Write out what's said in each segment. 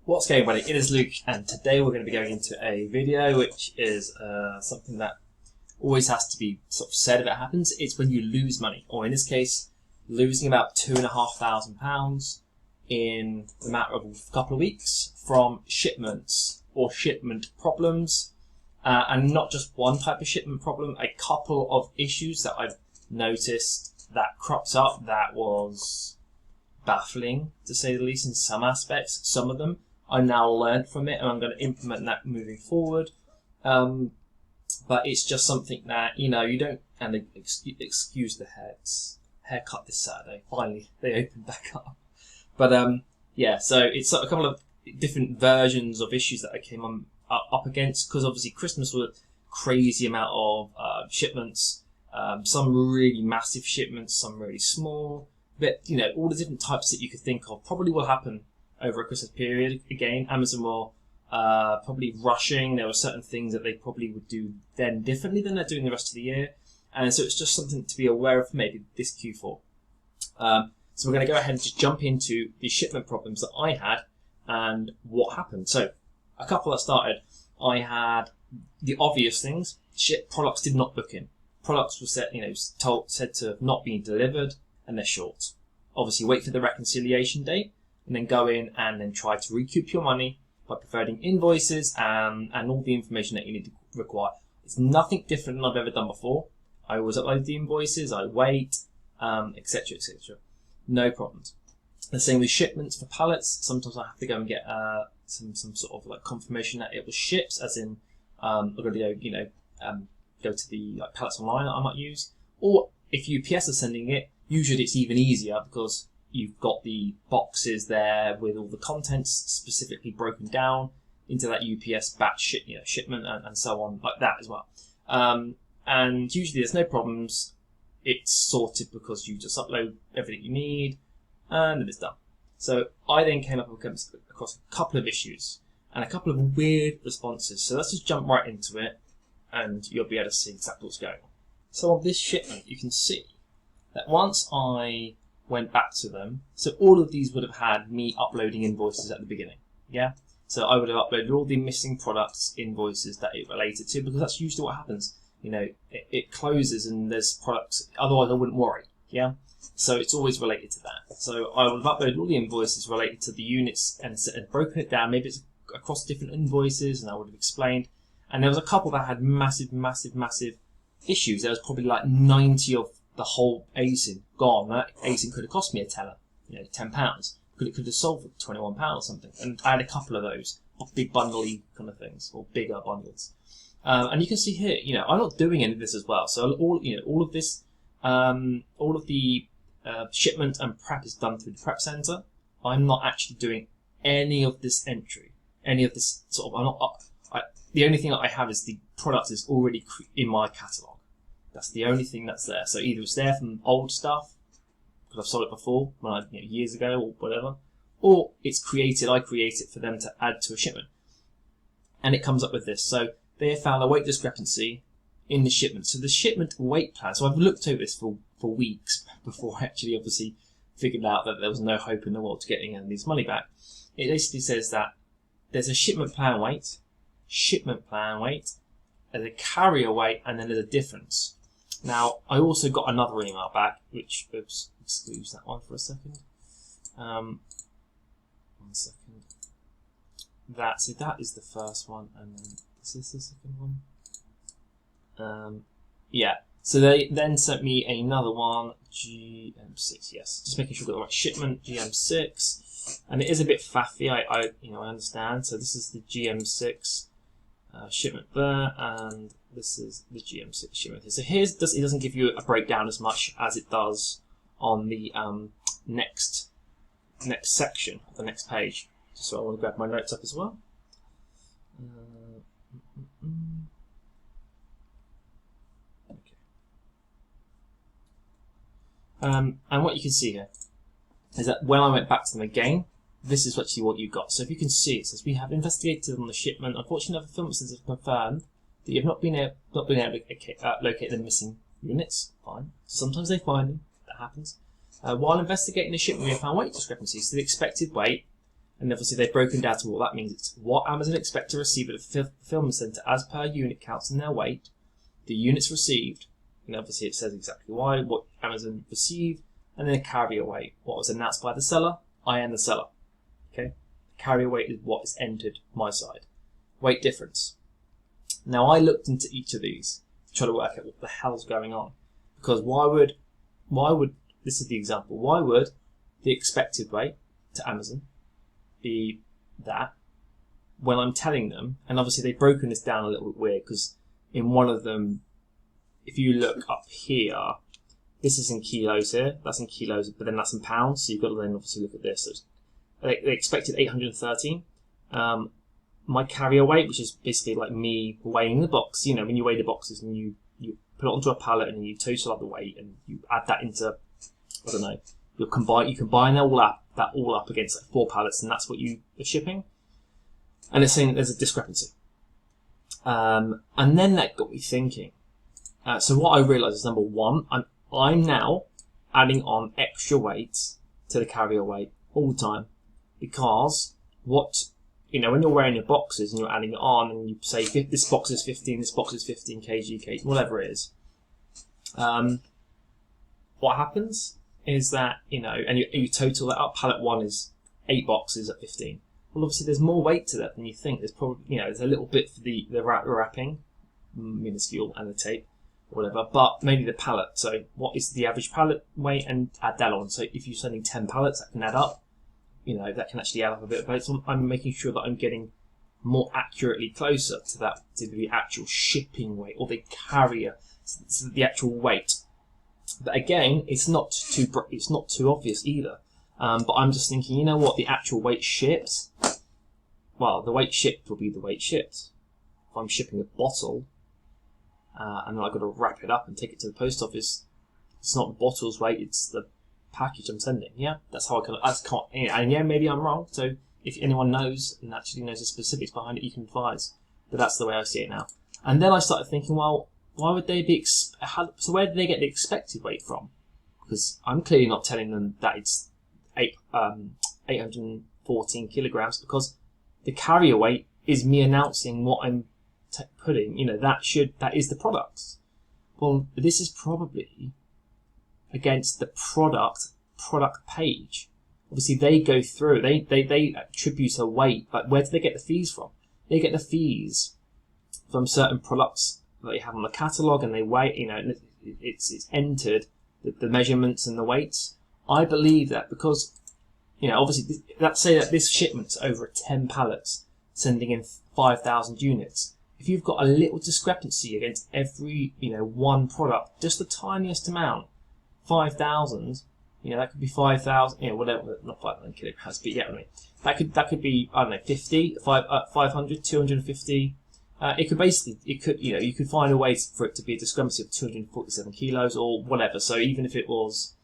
What's going on? It is Luke, and today we're going to be going into a video which is something that always has to be sort of said if it happens. It's when you lose money, or in this case, losing about £2,500 in the matter of a couple of weeks from shipments or shipment problems, and not just one type of shipment problem, a couple of issues that I've noticed that crops up that was baffling, to say the least, in some aspects. Some of them I now learned from it, and I'm going to implement that moving forward. But it's just something that, you don't, and they excuse the haircut this Saturday. Finally, they opened back up. But yeah, so it's a couple of different versions of issues that I came up against, because obviously Christmas was a crazy amount of shipments, some really massive shipments, some really small. But, all the different types that you could think of probably will happen over a Christmas period. Again, Amazon will probably rushing. There were certain things that they probably would do then differently than they're doing the rest of the year. And so it's just something to be aware of maybe this Q4. So we're going to go ahead and just jump into the shipment problems that I had and what happened. So a couple that started, I had the obvious things. Products did not book in. Products were said to have not been delivered, and they're short. Obviously, wait for the reconciliation date, and then go in and then try to recoup your money by providing invoices and all the information that you need to require. It's nothing different than I've ever done before. I always upload the invoices, I wait, etc., etc. No problems. The same with shipments for pallets. Sometimes I have to go and get some sort of like confirmation that it was shipped, as in I'm going to go to the pallets online that I might use, or if UPS are sending it, usually it's even easier because you've got the boxes there with all the contents specifically broken down into that UPS batch shipment and so on, like that as well. And usually there's no problems. It's sorted because you just upload everything you need and then it's done. So I then came up across a couple of issues and a couple of weird responses. So let's just jump right into it and you'll be able to see exactly what's going on. So on this shipment, you can see that once I went back to them, so all of these would have had me uploading invoices at the beginning, yeah? So I would have uploaded all the missing products invoices that it related to, because that's usually what happens. It closes and there's products, otherwise I wouldn't worry, yeah? So it's always related to that. So I would have uploaded all the invoices related to the units and broken it down, maybe it's across different invoices, and I would have explained. And there was a couple that had massive issues. There was probably like 90 of the whole ASIN gone. That ASIN could have cost me a tenner, £10. It could have sold for £21 or something. And I had a couple of those big bundly kind of things, or bigger bundles. And you can see here, I'm not doing any of this as well. So all of this, all of the shipment and prep is done through the prep center. I'm not actually doing any of this entry, any of this sort of. The only thing that I have is the product is already in my catalog. That's the only thing that's there. So either it's there from old stuff, because I've sold it before, years ago or whatever, or it's created. I create it for them to add to a shipment, and it comes up with this. So they have found a weight discrepancy in the shipment. So the shipment weight plan. So I've looked over this for weeks before I actually obviously figured out that there was no hope in the world to getting any of this money back. It basically says that there's a shipment plan weight, there's a carrier weight, and then there's a difference. Now, I also got another email back, which, excuse that one for a second. 1 second. That is the first one, and then is this the second one? Yeah. So they then sent me another one, GM6, yes. Just making sure I've got the right shipment, GM6. And it is a bit faffy, I understand. So this is the GM6 shipment there, and this is the GM6 shipment here. So it doesn't give you a breakdown as much as it does on the next section, the next page. So I want to grab my notes up as well. Okay. And what you can see here is that when I went back to them again, this is actually what you got. So if you can see, it says we have investigated on the shipment. Unfortunately, the fulfillment centers have confirmed that you have not been able to locate the missing units. Fine. Sometimes they find them. That happens. While investigating the shipment, we have found weight discrepancies. So the expected weight And obviously they've broken down to what that means. It's what Amazon expect to receive at the fulfillment center as per unit counts and their weight, the units received, and obviously it says exactly why, what Amazon received, and then a carrier weight. What was announced by the seller, I am the seller. Okay, carrier weight is what is entered my side. Weight difference. Now I looked into each of these to try to work out what the hell's going on, because why would this is the example. Why would the expected weight to Amazon be that when I'm telling them, and obviously they've broken this down a little bit weird, because in one of them, if you look up here, this is in kilos here, that's in kilos, but then that's in pounds, so you've got to then obviously look at this. So they expected 813. My carrier weight, which is basically like me weighing the box, you know, when you weigh the boxes and you put it onto a pallet and you total up the weight and you add that into, I don't know, you combine that all up against like 4 pallets, and that's what you are shipping. And it's saying there's a discrepancy. And then that got me thinking. So what I realised is, number one, I'm now adding on extra weights to the carrier weight all the time, because when you're wearing your boxes and you're adding it on, and you say this box is 15, this box is 15 kg, whatever it is, what happens is that, and you total that up. Pallet 1 is 8 boxes at 15. Well, obviously there's more weight to that than you think. There's probably, there's a little bit for the wrapping, minuscule, and the tape, or whatever, but mainly the pallet. So what is the average pallet weight, and add that on. So if you're sending 10 pallets, that can add up. That can actually add up a bit. But I'm making sure that I'm getting more accurately closer to the actual shipping weight, or the carrier, so the actual weight. But again, it's not too obvious either. But I'm just thinking, the actual weight shipped. Well, the weight shipped will be the weight shipped. If I'm shipping a bottle, and then I've got to wrap it up and take it to the post office, it's not the bottle's weight, it's the package I'm sending. Yeah, that's how and yeah, maybe I'm wrong. So if anyone knows and actually knows the specifics behind it, you can advise. But that's the way I see it now. And then I started thinking, well, why would they be? So where did they get the expected weight from? Because I'm clearly not telling them that it's 814 kilograms, because the carrier weight is me announcing what I'm putting. That is the products. Well, this is probably against the product page. Obviously, they go through. They attribute a weight. But where do they get the fees from? They get the fees from certain products that they have on the catalogue, and they weigh. It's entered the measurements and the weights. I believe that because, obviously, let's say that this shipment's over 10 pallets, sending in 5,000 units. If you've got a little discrepancy against every, one product, just the tiniest amount, 5,000, that could be 5,000, whatever, not 500 kilograms, but yeah, that could be, I don't know, 50, 500, 250. You could find a way for it to be a discrepancy of 247 kilos or whatever. So even if it was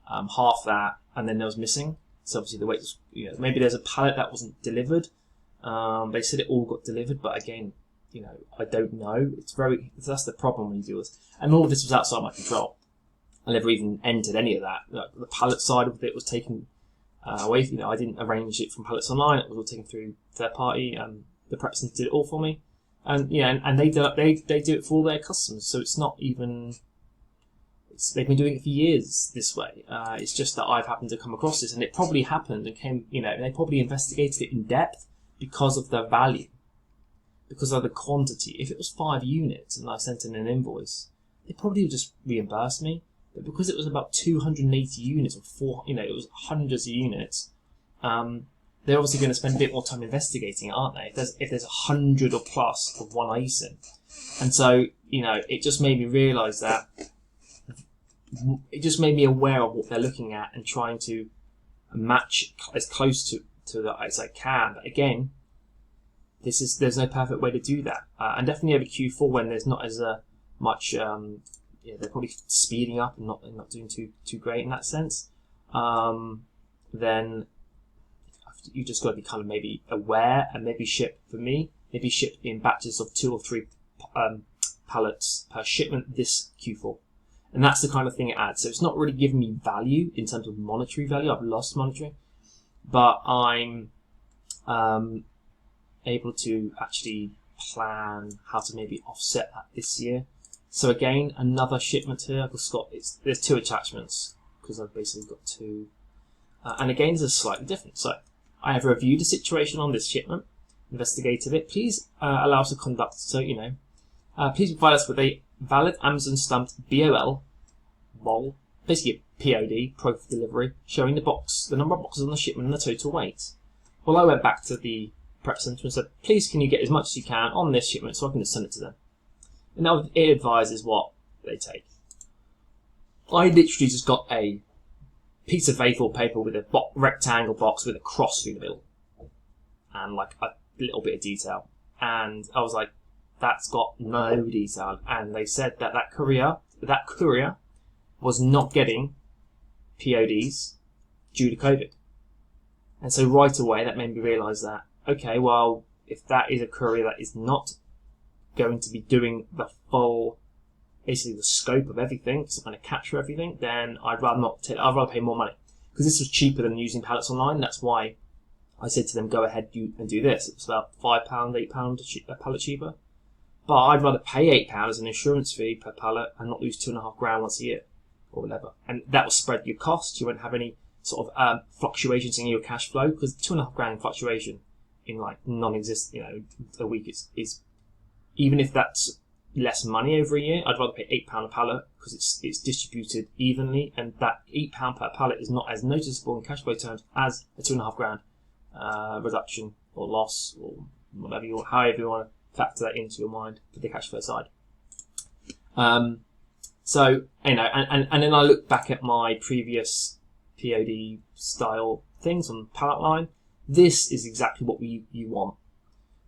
half that, and then there was missing, so obviously the weight was, maybe there's a pallet that wasn't delivered. They said it all got delivered, but again, I don't know. That's the problem when you do this. And all of this was outside my control. I never even entered any of that. The pallet side of it was taken away. I didn't arrange it from Pallets Online. It was all taken through third party. The prep center did it all for me. And they do it for all their customers. So it's not even. They've been doing it for years this way. It's just that I've happened to come across this, and it probably happened and came. They probably investigated it in depth because of the value, because of the quantity. If it was 5 units and I sent in an invoice, they probably would just reimburse me. But because it was about 280 units or it was hundreds of units, they're obviously going to spend a bit more time investigating it, aren't they? If there's 100 or plus of one ISIN. And so, it just made me realise that, it just made me aware of what they're looking at and trying to match as close to that as I can. But again, there's no perfect way to do that. And definitely over Q4 when there's not as much, they're probably speeding up and not doing too great in that sense. Then you just got to be kind of maybe aware and maybe ship in batches of 2 or 3 pallets per shipment this Q4. And that's the kind of thing it adds. So it's not really giving me value in terms of monetary value. I've lost monetary, but I'm able to actually plan how to maybe offset that this year. So again, another shipment here. I've just got there's 2 attachments because I've basically got 2, and again, this is slightly different. So I have reviewed the situation on this shipment, investigated it. Please allow us to conduct. So please provide us with a valid Amazon stamped BOL, basically a POD, proof of delivery, showing the number of boxes on the shipment and the total weight. Well, I went back to the prep center and said, please can you get as much as you can on this shipment so I can just send it to them. And now it advises what they take. I literally just got a piece of A4 paper with a rectangle box with a cross through the middle and like a little bit of detail. And I was like, that's got no detail. And they said that that courier was not getting PODs due to COVID. And so right away that made me realise that, okay, well, if that is a courier that is not going to be doing the full, basically the scope of everything, so going to capture everything, then I'd rather pay more money. Because this was cheaper than using pallets online. That's why I said to them, go ahead and do this. It was about £5, £8 a pallet cheaper. But I'd rather pay £8 as an insurance fee per pallet and not lose £2.5 once a year or whatever. And that will spread your costs. You won't have any sort of fluctuations in your cash flow, because £2.5 fluctuation in like non-existent, a week is even if that's less money over a year, I'd rather pay £8 a pallet because it's distributed evenly, and that £8 per pallet is not as noticeable in cash flow terms as a £2.5 reduction or loss or whatever however you want to factor that into your mind for the cash flow side. So and then I look back at my previous POD style things on pallet line. This is exactly what you want.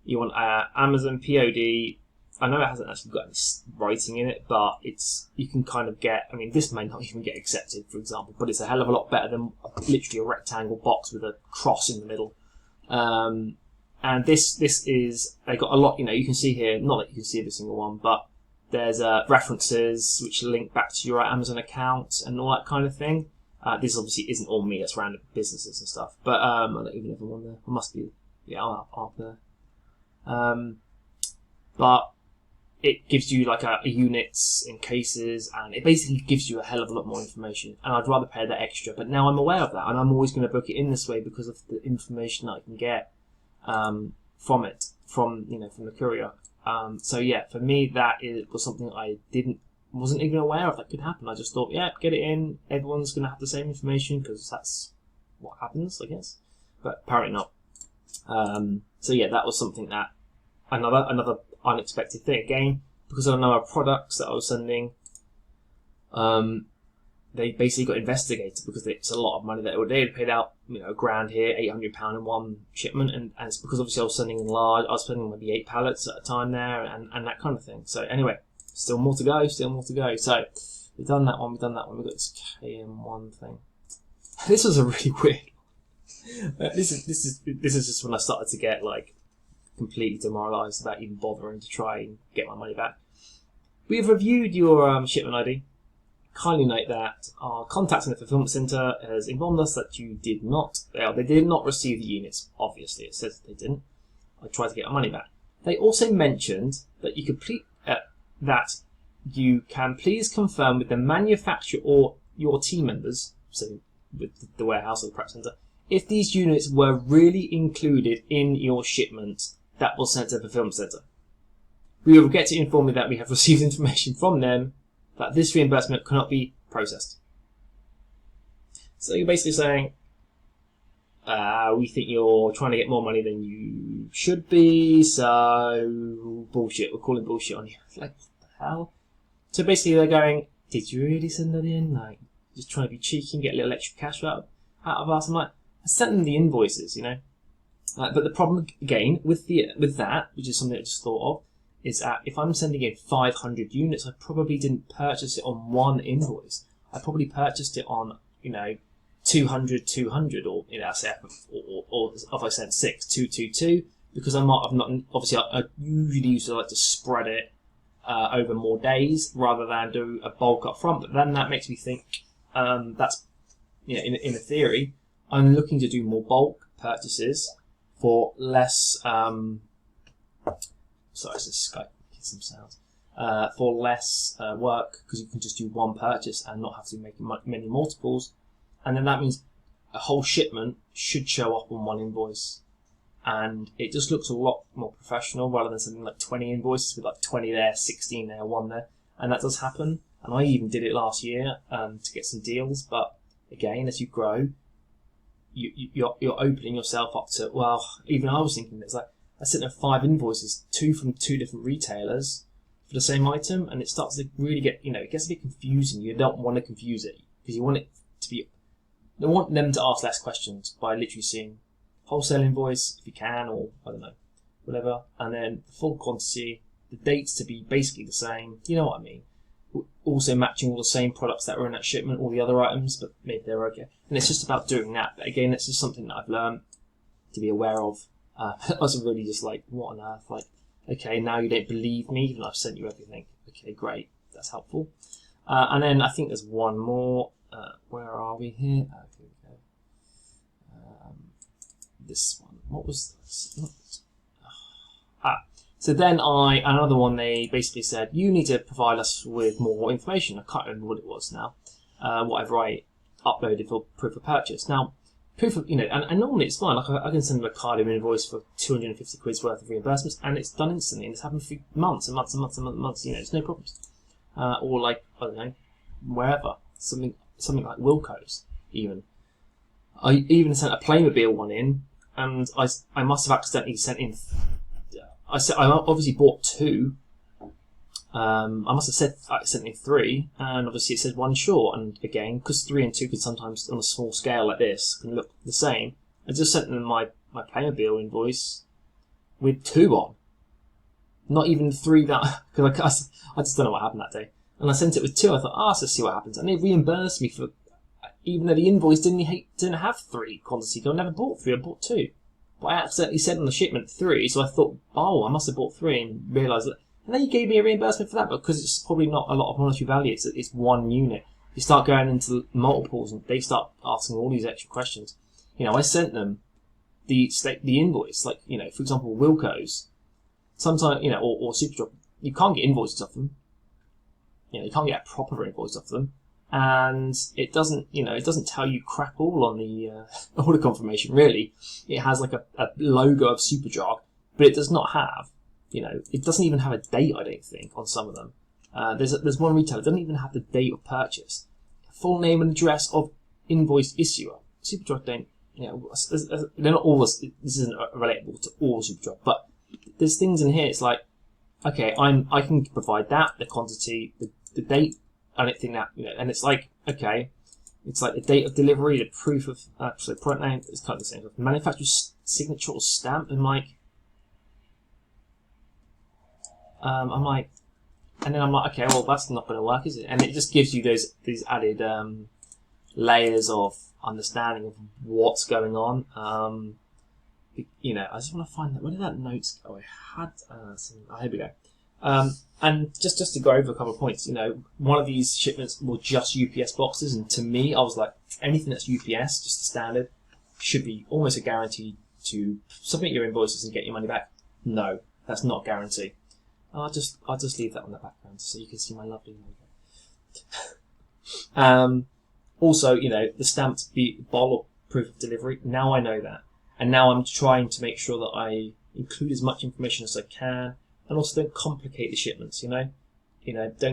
You want Amazon POD. I know it hasn't actually got any writing in it, but you can kind of get, I mean, this may not even get accepted, for example, but it's a hell of a lot better than literally a rectangle box with a cross in the middle. And this is, they got a lot, you can see here, not that you can see every single one, but there's references which link back to your Amazon account and all that kind of thing. This obviously isn't all me, that's random businesses and stuff, but I don't even have one there. I must be, I'm up there. But it gives you like a units in cases, and it basically gives you a hell of a lot more information, and I'd rather pay that extra. But now I'm aware of that, and I'm always going to book it in this way because of the information that I can get from the courier. So yeah, for me that was something I wasn't even aware of that could happen. I just thought, yeah, get it in. Everyone's going to have the same information because that's what happens, I guess. But apparently not. So yeah, that was something that another unexpected thing again, because of the number of products that I was sending. They basically got investigated because it's a lot of money that they had paid out, £1,000 here, £800 in one shipment, and it's because obviously I was sending in large. I was sending maybe 8 pallets at a time there, and that kind of thing. So anyway, still more to go. So we've done that one. We've got this KM1 thing. This was a really weird. This is just when I started to get like completely demoralised about even bothering to try and get my money back. We have reviewed your shipment ID. Kindly note that our contact in the fulfillment centre has informed us that they did not receive the units. Obviously, it says they didn't. I tried to get our money back. They also mentioned that you can please confirm with the manufacturer or your team members, so with the warehouse or the prep centre, if these units were really included in your shipment that was sent to the fulfillment centre. We will get to inform you that we have received information from them that this reimbursement cannot be processed. So you're basically saying, we think you're trying to get more money than you should be, so bullshit, we're calling bullshit on you. Like, what the hell? So basically they're going, did you really send that in? Like, just trying to be cheeky and get a little extra cash out of us? I'm like, I sent them the invoices, but the problem again with that, which is something I just thought of, is that if I'm sending in 500 units, I probably didn't purchase it on one invoice. I probably purchased it on 200, or or if I sent 6, 222, because I might have not. Obviously, I usually like to spread it over more days rather than do a bulk up front. But then that makes me think that's in a theory, I'm looking to do more bulk purchases for less. Sorry, it's just Skype. Get some sounds. For less work, because you can just do one purchase and not have to make many multiples, and then that means a whole shipment should show up on one invoice, and it just looks a lot more professional rather than something like 20 invoices with like 20 there, 16 there, 1 there, and that does happen. And I even did it last year to get some deals, but again, as you grow, you're opening yourself up to, well, even I was thinking it's like I sent them 5 invoices, 2 from 2 different retailers for the same item, and it starts to really get, it gets a bit confusing. You don't want to confuse it because you want it to be, you want them to ask less questions by literally seeing wholesale invoice if you can, or I don't know, whatever, and then the full quantity, the dates to be basically the same. You know what I mean? Also matching all the same products that were in that shipment, all the other items, but maybe they're okay. And it's just about doing that. But again, it's just something that I've learned to be aware of. I was really just like, what on earth? Like, okay, now you don't believe me, even though I've sent you everything. Okay, great. That's helpful. And then I think there's one more. Where are we here? Oh, here we go. This one. What was this? So then another one, they basically said, you need to provide us with more information. I can't remember what it was now. Whatever I uploaded for proof of purchase. Now, proof of, and normally it's fine. Like I can send them a card invoice for 250 quid's worth of reimbursements, and it's done instantly, and it's happened for months and months and months and months. It's no problems. Or like, I don't know, wherever. Something like Wilco's, even. I even sent a Playmobil one in, and I must have accidentally sent in. I obviously bought 2. I must have said I sent in 3, and obviously it said 1 short. And again, because 3 and 2 could sometimes, on a small scale like this, can look the same, I just sent them my Playmobil invoice with 2 on. Not even 3 that, because I just don't know what happened that day. And I sent it with 2. I thought, let's just see what happens. And they reimbursed me for, even though the invoice didn't have 3 quantity. I never bought 3, I bought 2. But I accidentally said on the shipment 3, so I thought, I must have bought 3, and realised that. And then you gave me a reimbursement for that, because it's probably not a lot of monetary value. It's 1 unit. You start going into multiples, and they start asking all these extra questions. I sent them the invoice, like, for example, Wilco's. Sometimes, or Superdrug, you can't get invoices off them. You can't get a proper invoice off them. And it doesn't tell you crap all on the order confirmation, really. It has like a logo of Superdrug, but it does not have, it doesn't even have a date, I don't think, on some of them. There's one retailer that doesn't even have the date of purchase. Full name and address of invoice issuer. Superdrug don't, they're not all, this isn't relatable to all Superdrug, but there's things in here, it's like, okay, I can provide that, the quantity, the date, and anything that, and it's like, okay, it's like the date of delivery, the proof of, product name, it's kind of the same stuff. Manufacturer's signature or stamp, and and then I'm like, okay, well, that's not going to work, is it? And it just gives you these added layers of understanding of what's going on. I just want to find that. Where did that notes go? I had here we go. And just to go over a couple of points, one of these shipments were just UPS boxes, and to me, I was like, anything that's UPS, just the standard, should be almost a guarantee to submit your invoices and get your money back. No, that's not a guarantee. I'll just leave that on the background so you can see my lovely logo. Also, the stamped bottle proof of delivery. Now I know that, and now I'm trying to make sure that I include as much information as I can. And also don't complicate the shipments, don't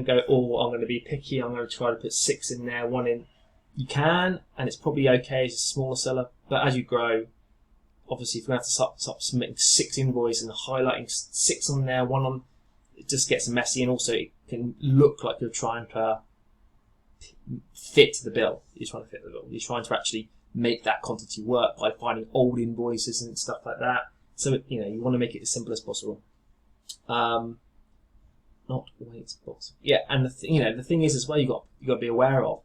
go, I'm going to be picky, I'm going to try to put 6 in there, 1 in. You can, and it's probably okay as a smaller seller, but as you grow, obviously if you're going to have to start submitting 6 invoices and highlighting 6 on there, 1 on, it just gets messy, and also it can look like you're trying to fit the bill. You're trying to fit the bill. You're trying to actually make that quantity work by finding old invoices and stuff like that. So, you want to make it as simple as possible. Not weight box. Yeah, and the thing is as well, you got to be aware of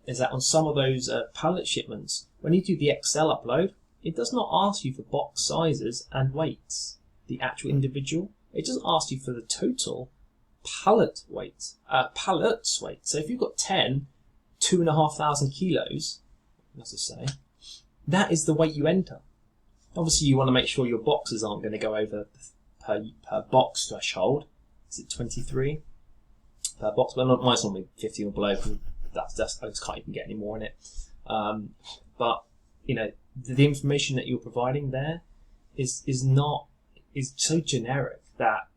is that on some of those pallet shipments, when you do the Excel upload, it does not ask you for box sizes and weights, the actual individual. It just asks you for the total pallet weight. Pallets weight. So if you've got 10, 2,500 kilos, let's just say, that is the weight you enter Obviously, you want to make sure your boxes aren't going to go over per box threshold. Is it 23 per box? Well, mine's normally 15 or below. That's I just can't even get any more in it. But you know, the information that you're providing there is so generic that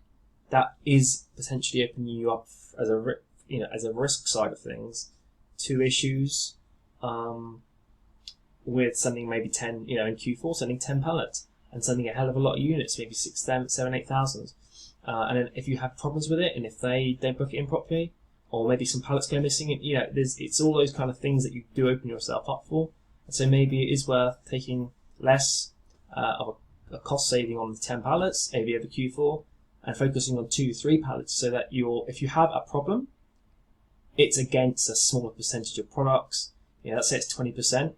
is potentially opening you up as a risk side of things to issues with sending maybe 10, in Q4 sending 10 pallets and sending a hell of a lot of units, maybe 6,000, 7,000, 8,000. And then if you have problems with it, and if they don't book it in properly, or maybe some pallets go missing, it's all those kind of things that you do open yourself up for. And so maybe it is worth taking less of a cost saving on the 10 pallets, maybe over Q4, and focusing on 2-3 pallets, so that if you have a problem, it's against a smaller percentage of products. Let's say it's 20%.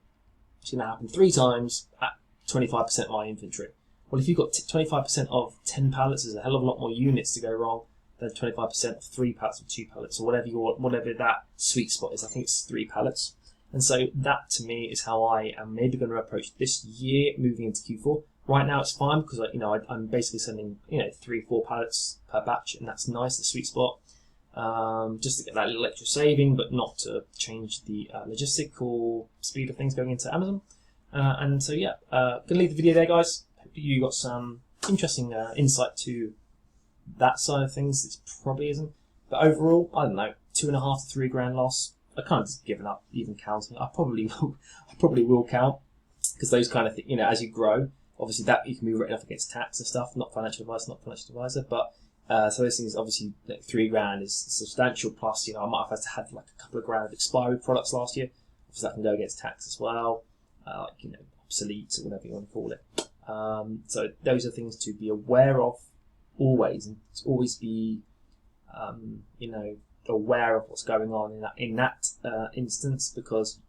It's going to happen 3 times at 25% of my inventory. Well, if you've got 25% of 10 pallets, there's a hell of a lot more units to go wrong than 25% of 3 pallets or 2 pallets, or whatever that sweet spot is. I think it's 3 pallets. And so that, to me, is how I am maybe going to approach this year moving into Q4. Right now it's fine because I'm basically sending 3-4 pallets per batch, and that's nice, the sweet spot. Just to get that little extra saving, but not to change the logistical speed of things going into Amazon. And so gonna leave the video there, guys. Hope you got some interesting insight to that side of things. It probably isn't, but overall, I don't know, 2.5 to 3 grand loss. I kind of just given up even counting. I probably will count, because those kind of things, as you grow, obviously that you can be written off against tax and stuff. Not financial advisor, but so those things, obviously, like 3 grand is substantial. Plus, I might have had like a couple of grand of expiry products last year. Obviously, that can go against tax as well, obsolete or whatever you want to call it. So those are things to be aware of always, and to always be, aware of what's going on in that instance, because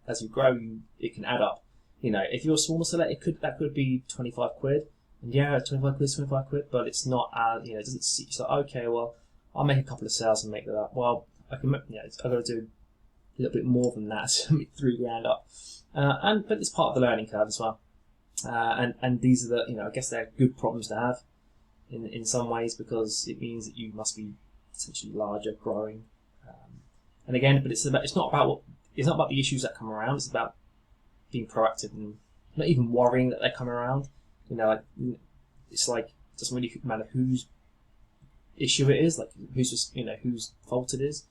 as you grow, it can add up. If you're a smaller seller, that could be 25 quid. And 25 quid is 25 quid, but it's not, it doesn't see, it's like, okay, well, I'll make a couple of sales and make that up. Well, I've got to do a little bit more than that to make 3 grand up. But it's part of the learning curve as well. And these are the, I guess they're good problems to have in some ways, because it means that you must be essentially larger, growing. And again, but it's not about the issues that come around. It's about being proactive and not even worrying that they come around. It's like, it doesn't really matter whose issue it is, like whose fault it is,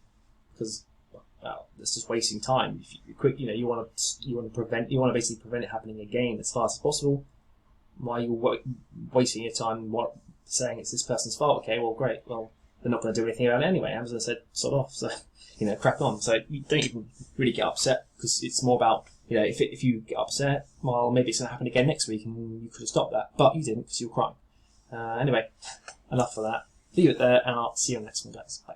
because it's just wasting time. If you quick, you want to basically prevent it happening again as fast as possible. Why are you wasting your time saying it's this person's fault? Okay, well, great. Well, they're not going to do anything about it anyway. Amazon said sod off, so crack on. So you don't even really get upset, because it's more about, if you get upset, well, maybe it's going to happen again next week, and you could have stopped that, but you didn't, because you were crying. Anyway, enough of that. Leave it there, and I'll see you on the next one, guys. Bye.